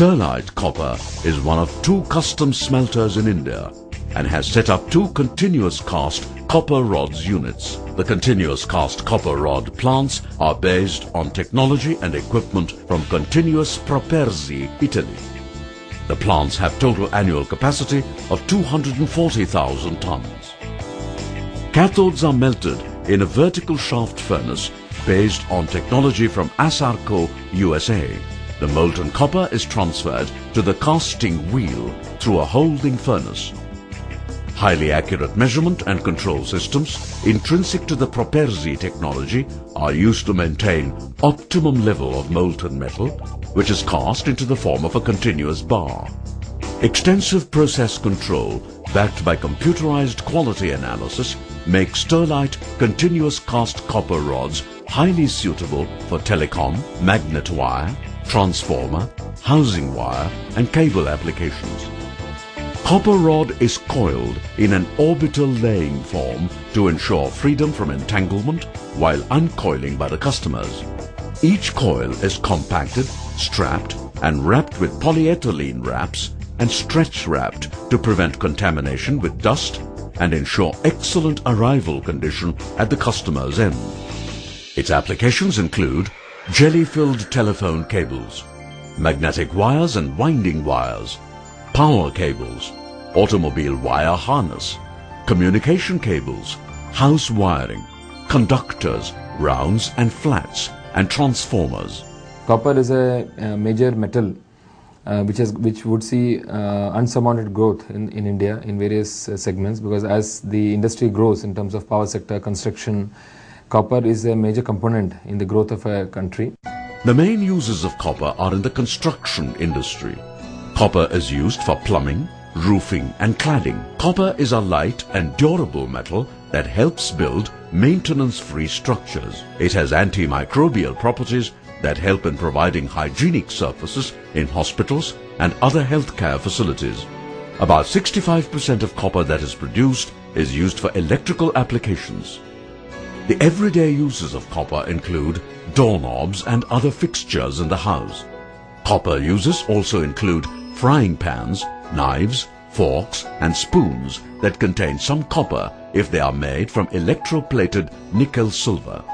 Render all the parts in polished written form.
Sterlite Copper is one of 2 custom smelters in India and has set up 2 continuous cast copper rods units. The continuous cast copper rod plants are based on technology and equipment from Continuous Properzi, Italy. The plants have total annual capacity of 240,000 tons. Cathodes are melted in a vertical shaft furnace based on technology from Asarco, USA. The molten copper is transferred to the casting wheel through a holding furnace. Highly accurate measurement and control systems intrinsic to the Properzi technology are used to maintain optimum level of molten metal, which is cast into the form of a continuous bar. Extensive process control backed by computerized quality analysis makes Sterlite continuous cast copper rods highly suitable for telecom, magnet wire, transformer, housing wire and cable applications. Copper rod is coiled in an orbital laying form to ensure freedom from entanglement while uncoiling by the customers. Each coil is compacted, strapped and wrapped with polyethylene wraps and stretch wrapped to prevent contamination with dust and ensure excellent arrival condition at the customer's end. Its applications include jelly-filled telephone cables, magnetic wires and winding wires, power cables, automobile wire harness, communication cables, house wiring, conductors, rounds and flats, and transformers. Copper is a major metal which would see unsurmounted growth in India in various segments, because as the industry grows in terms of power sector, construction, copper is a major component in the growth of a country. The main uses of copper are in the construction industry. Copper is used for plumbing, roofing and cladding. Copper is a light and durable metal that helps build maintenance-free structures. It has antimicrobial properties that help in providing hygienic surfaces in hospitals and other healthcare facilities. About 65% of copper that is produced is used for electrical applications. The everyday uses of copper include doorknobs and other fixtures in the house. Copper uses also include frying pans, knives, forks and spoons that contain some copper if they are made from electroplated nickel silver.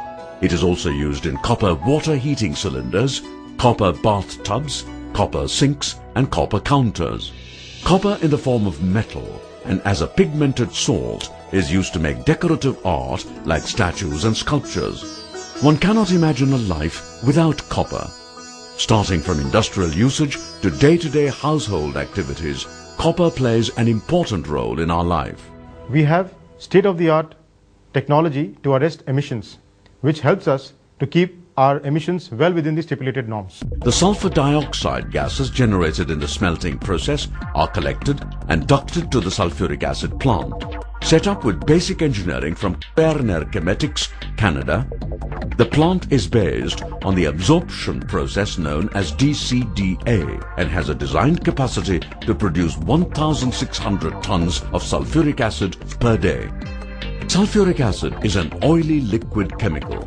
It is also used in copper water heating cylinders, copper bathtubs, copper sinks and copper counters. Copper in the form of metal and as a pigmented salt is used to make decorative art like statues and sculptures. One cannot imagine a life without copper. Starting from industrial usage to day-to-day household activities, copper plays an important role in our life. We have state-of-the-art technology to arrest emissions, which helps us to keep our emissions well within the stipulated norms. The sulfur dioxide gases generated in the smelting process are collected and ducted to the sulphuric acid plant. Set up with basic engineering from Chemetics, Canada, the plant is based on the absorption process known as DCDA and has a designed capacity to produce 1,600 tons of sulphuric acid per day. Sulphuric acid is an oily liquid chemical.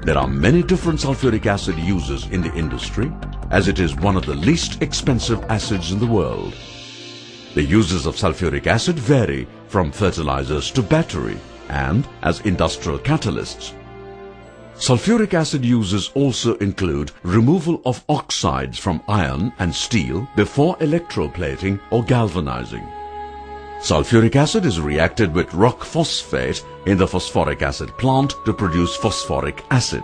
There are many different sulphuric acid uses in the industry, as it is one of the least expensive acids in the world. The uses of sulphuric acid vary from fertilizers to battery and as industrial catalysts. Sulphuric acid uses also include removal of oxides from iron and steel before electroplating or galvanizing. Sulphuric acid is reacted with rock phosphate in the phosphoric acid plant to produce phosphoric acid.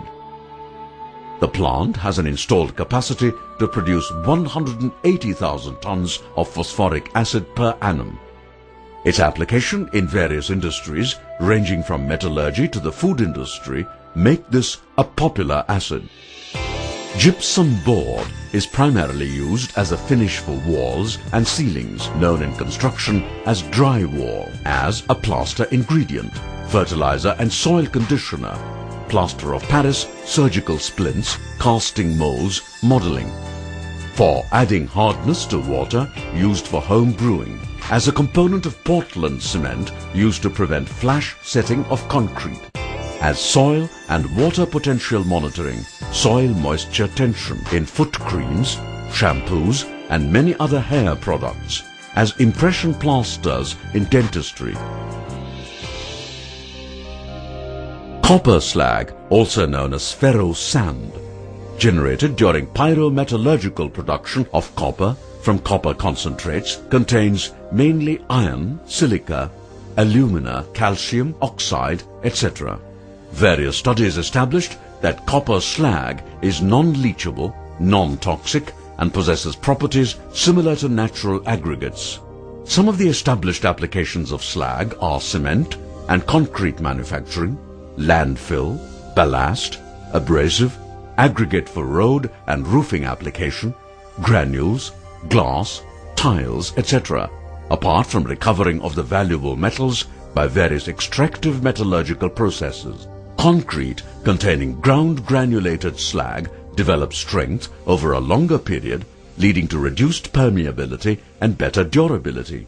The plant has an installed capacity to produce 180,000 tons of phosphoric acid per annum. Its application in various industries, ranging from metallurgy to the food industry, make this a popular acid. Gypsum board is primarily used as a finish for walls and ceilings, known in construction as drywall, as a plaster ingredient, fertilizer and soil conditioner, plaster of Paris, surgical splints, casting molds, modeling. For adding hardness to water, used for home brewing. As a component of Portland cement, used to prevent flash setting of concrete. As soil and water potential monitoring, soil moisture tension in foot creams, shampoos and many other hair products, as impression plasters in dentistry. Copper slag, also known as ferro sand, generated during pyrometallurgical production of copper from copper concentrates, contains mainly iron, silica, alumina, calcium, oxide, etc. Various studies established that copper slag is non-leachable, non-toxic, and possesses properties similar to natural aggregates. Some of the established applications of slag are cement and concrete manufacturing, landfill, ballast, abrasive, aggregate for road and roofing application, granules, glass, tiles, etc., apart from recovering of the valuable metals by various extractive metallurgical processes. Concrete containing ground granulated slag develops strength over a longer period, leading to reduced permeability and better durability.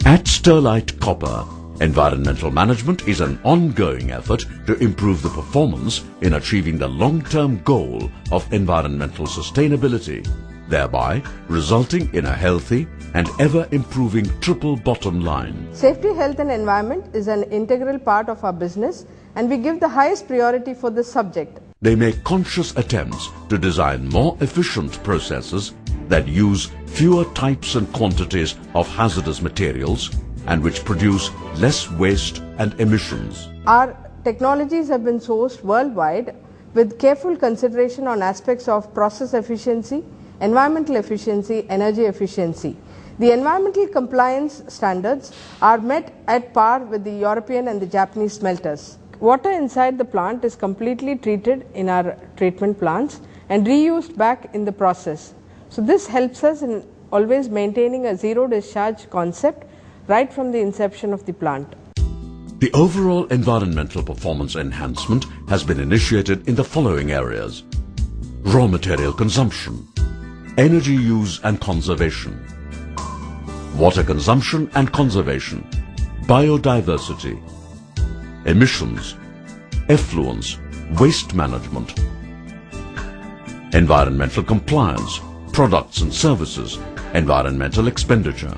At Sterlite Copper, environmental management is an ongoing effort to improve the performance in achieving the long-term goal of environmental sustainability, thereby resulting in a healthy and ever-improving triple bottom line. Safety, health and environment is an integral part of our business, and we give the highest priority for this subject. They make conscious attempts to design more efficient processes that use fewer types and quantities of hazardous materials and which produce less waste and emissions. Our technologies have been sourced worldwide with careful consideration on aspects of process efficiency, environmental efficiency, energy efficiency. The environmental compliance standards are met at par with the European and the Japanese smelters. Water inside the plant is completely treated in our treatment plants and reused back in the process. So this helps us in always maintaining a zero discharge concept right from the inception of the plant. The overall environmental performance enhancement has been initiated in the following areas: raw material consumption, energy use and conservation, water consumption and conservation, biodiversity, emissions, effluents, waste management, environmental compliance, products and services, environmental expenditure.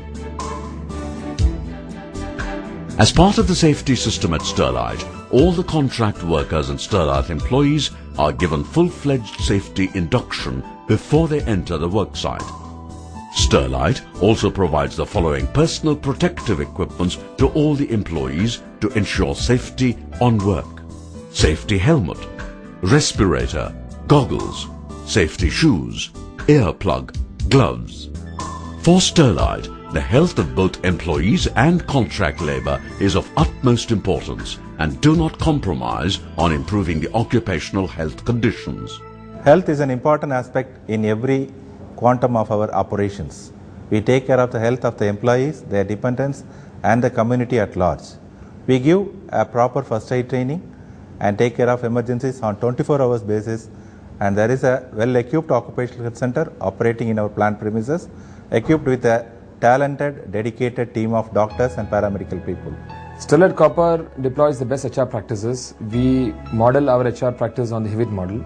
As part of the safety system at Sterlite, all the contract workers and Sterlite employees are given full-fledged safety induction before they enter the worksite. Sterlite also provides the following personal protective equipment to all the employees to ensure safety on work: safety helmet, respirator, goggles, safety shoes, earplug, gloves. For Sterlite, the health of both employees and contract labour is of utmost importance, and do not compromise on improving the occupational health conditions. Health is an important aspect in every quantum of our operations. We take care of the health of the employees, their dependents and the community at large. We give a proper first aid training and take care of emergencies on 24 hours basis, and there is a well-equipped occupational health center operating in our plant premises, equipped with a talented, dedicated team of doctors and paramedical people. Sterlite Copper deploys the best HR practices. We model our HR practice on the Hewitt model,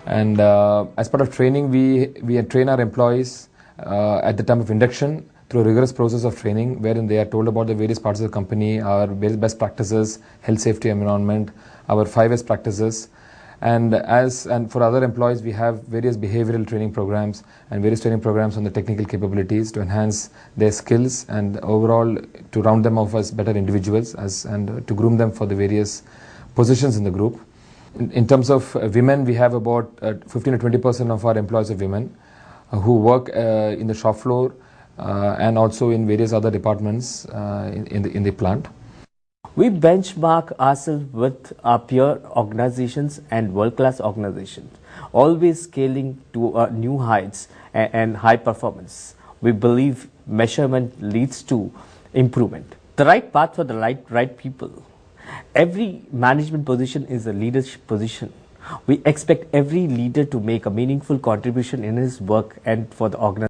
and as part of training, we train our employees at the time of induction through a rigorous process of training, wherein they are told about the various parts of the company, our best practices, health, safety, environment, our 5S practices. And for other employees, we have various behavioral training programs and various training programs on the technical capabilities to enhance their skills and overall to round them off as better individuals and to groom them for the various positions in the group. In terms of women, we have about 15 to 20% of our employees are women who work in the shop floor and also in various other departments in the plant. We benchmark ourselves with our peer organizations and world-class organizations, always scaling to new heights and high performance. We believe measurement leads to improvement. The right path for the right people. Every management position is a leadership position. We expect every leader to make a meaningful contribution in his work and for the organization.